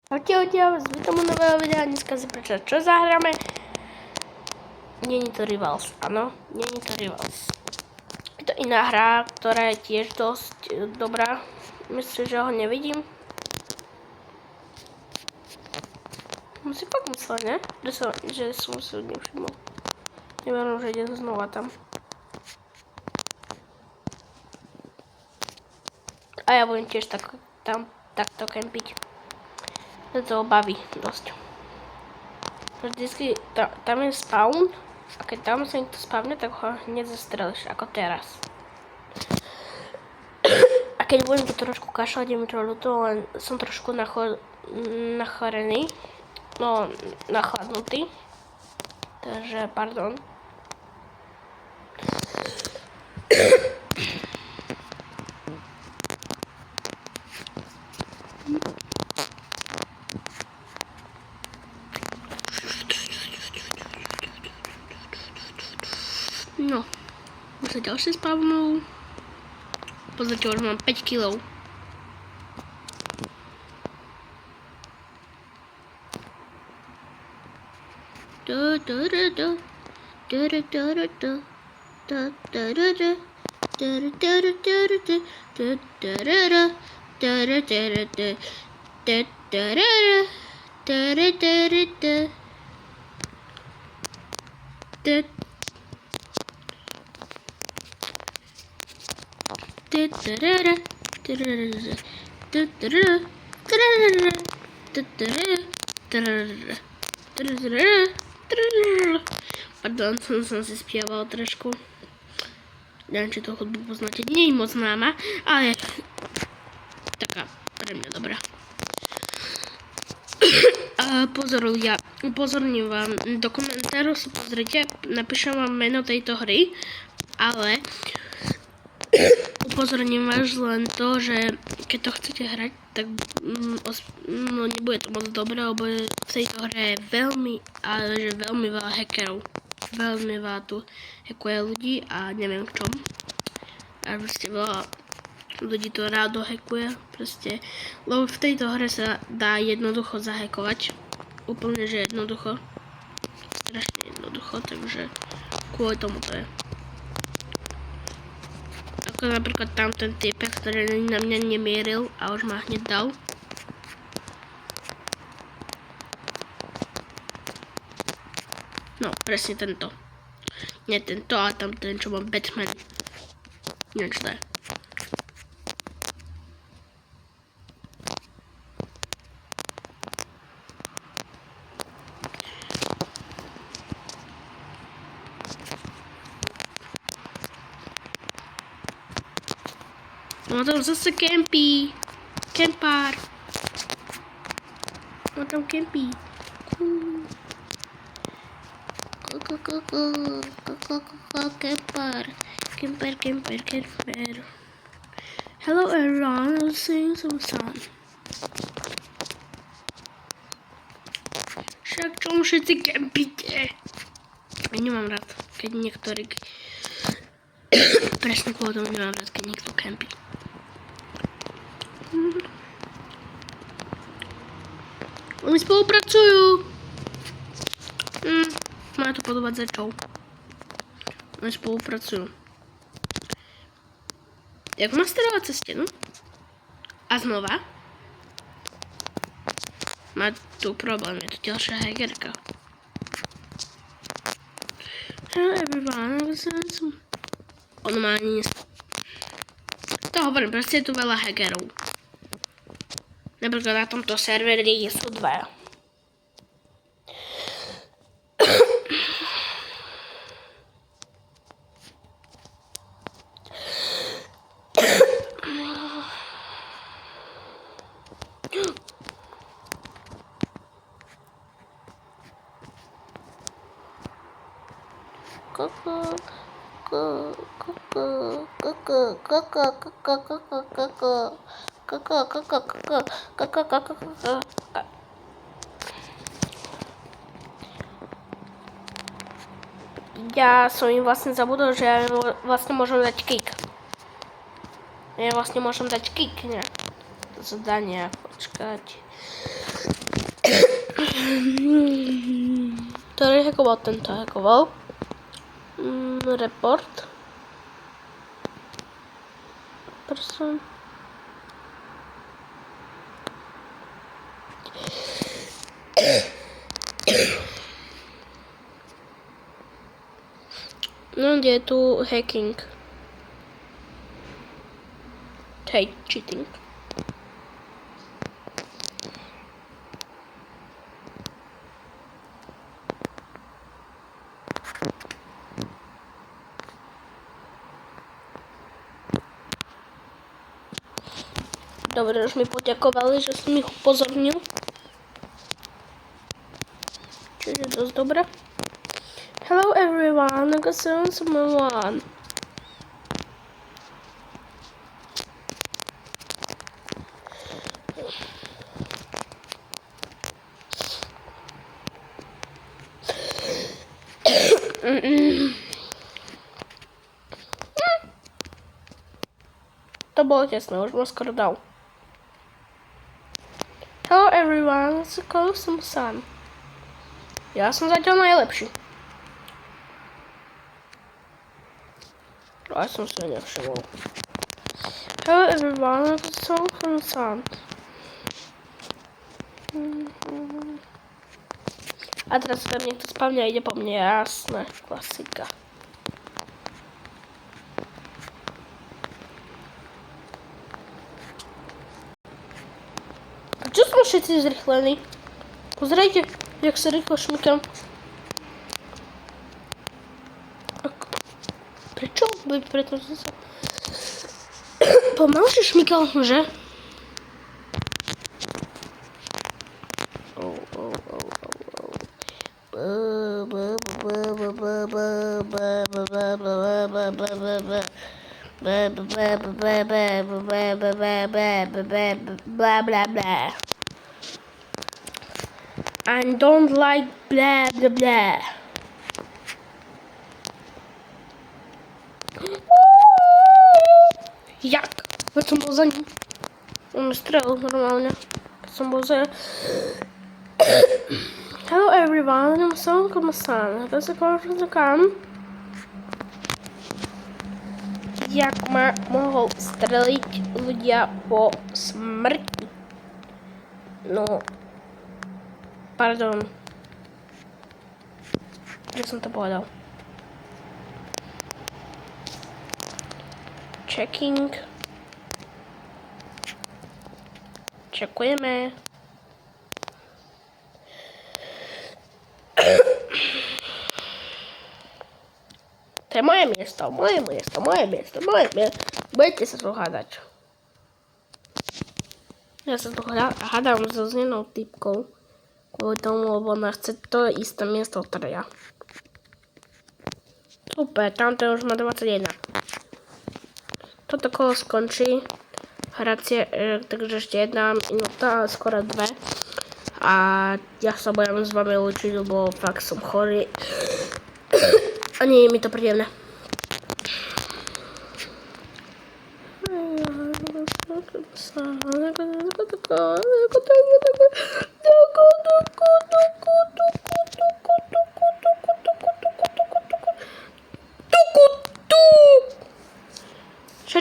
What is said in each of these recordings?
Čaute, vítam u nového videa, dneska si prečítať, čo zahráme. Není to Rivals, áno, není to Rivals. Je to iná hra, ktorá je tiež dosť dobrá. Myslím, že ho nevidím. Musím fakt mysleť, ne? Že som si nevšimol. Neverím, že ide znova tam. A ja budem tiež takto kempiť. To baví dosť. Vždycky tam je spawn a keď tam sa niekto spavne, tak ho hneď zastrelíš, ako teraz. A keď budem to trošku kašľať, je mi to ľúto, len som trošku nachorený, no nachladnutý, takže pardon. No, už sa ďalšie spavnú. Pozrite, už mám 5 kg. Pardon, som si spieval trošku. Neviem, či to hudbu poznáte. Nie je moc známa, ale je taká pre mňa dobrá. Upozorním vám do komentárov, si pozrite, napíšem vám meno tejto hry, ale upozorním vás len to, že keď to chcete hrať, tak nebude to moc dobré, lebo v tejto hre je veľmi veľa hackerov. Veľmi veľa tu hackuje ľudí a neviem v čom. A proste veľa ľudí to rádo hackuje, proste, lebo v tejto hre sa dá jednoducho zahackovať. Úplne, že jednoducho. Strašne jednoducho, takže kvôli tomu to je. Ako napríklad tam ten typek, ktorý na mňa nemieril a už ma hneď dal. No, presne tento. Nie tento, ale tam ten, čo mám Batman. Neviem, čo to je. No tam zase kempí. Kempár. No tam kempí. Kemper. Hello everyone, I'm singing some song. Však čom všetci kempíte? Ja nemám rád, keď niektorí... Presne kvôli tomu nemám rád, keď niekto kempí. Oni spolupracujú. Má to podobať začov. Oni spolupracujú. Jak masterovať cez stenu? A znova? Má tu problém, je to ďalšia hackerka. Hello everyone, on má ani... To hovorím, proste je tu veľa hackerov. Napríklad na tomto serveri sú dva. Ja som im vlastne zabudol, že ja vlastne môžem dať kick. Ja vlastne môžem dať kick, ne? To zadanie, počkať. Ktorý hackoval, tento hackoval. Report. Person. No, kde je tu hacking? Hej, cheating. Dobre, už mi poďakovali, že som ich upozornil. Čiže dosť dobre. Hello everyone, I got someone. To bolo tesné, už ma skoro dal. Hello everyone, let's call some sun. Ja som zatiaľ najlepší. Ja som si nevšimol. Hello everyone, let's call some sun. A teraz sa tam niekto spavne a ide po mne, jasné, klasika. Čo sme všetci zrychlení? Pozrejte, jak sa rýchlo šmykam. Prečo? Preto som sa... Pomalšie šmykal, že? Blah blah blah. I don't like blah blah blah. Jak? Keď som bol za ním. On mi strelil normálne. Keď som bol za... Hello everyone, I'm Son Komasan. That's a call from the cam. Jak ma mohol streliť ľudia po smrti? No... Pardon. Že som to povedal. Checking. Čekujeme. To je moje miesto, moje miesto. Budete sa tu hádať. Ja sa tu hádam so znenou typkou. Kvôli tomu, lebo ona chce to isté miesto, ktoré ja. Super, tamto už má 21. Toto kolo skončí. Hracie, takže ešte jedna minúta, skoro 2. A ja sa budem s vami lúčiť, lebo fakt som chorý. A nie je mi to príjemné.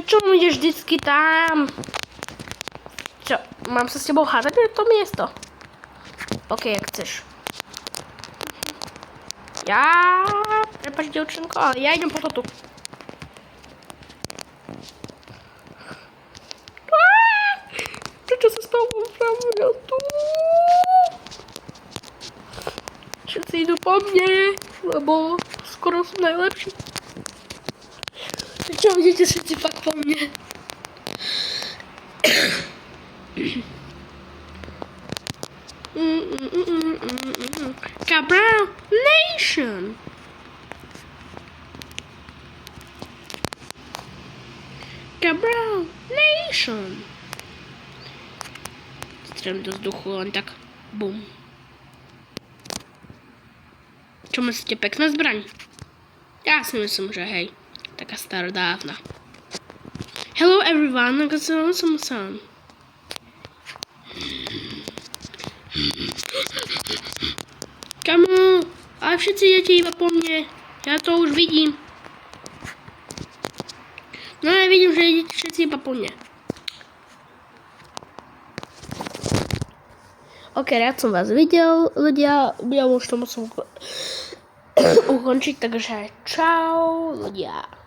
Čo mi ideš vždycky tam? Čo, mám sa s tebou hádať na to miesto? OK, jak chceš. Prepáč, dievčenko, ale ja idem po to tu. Čo sa stalo pravda tu? Všetci idú po mne, lebo skoro som najlepší. Čo vidíte všetci fakt po mne? Cabral Nation! Cabral Nation! Strelím do vzduchu len tak. Bum. Čo myslíte, pekná zbraň? Ja si myslím, že hej. Taká starodávna. Hello everyone, I got some sun. Kamo, ale všetci idete iba po mne. Ja to už vidím. No ja vidím, že idete všetci iba po mne. Ok, rád som vás videl, ľudia. Ja už to musím ukončiť, takže čau, ľudia.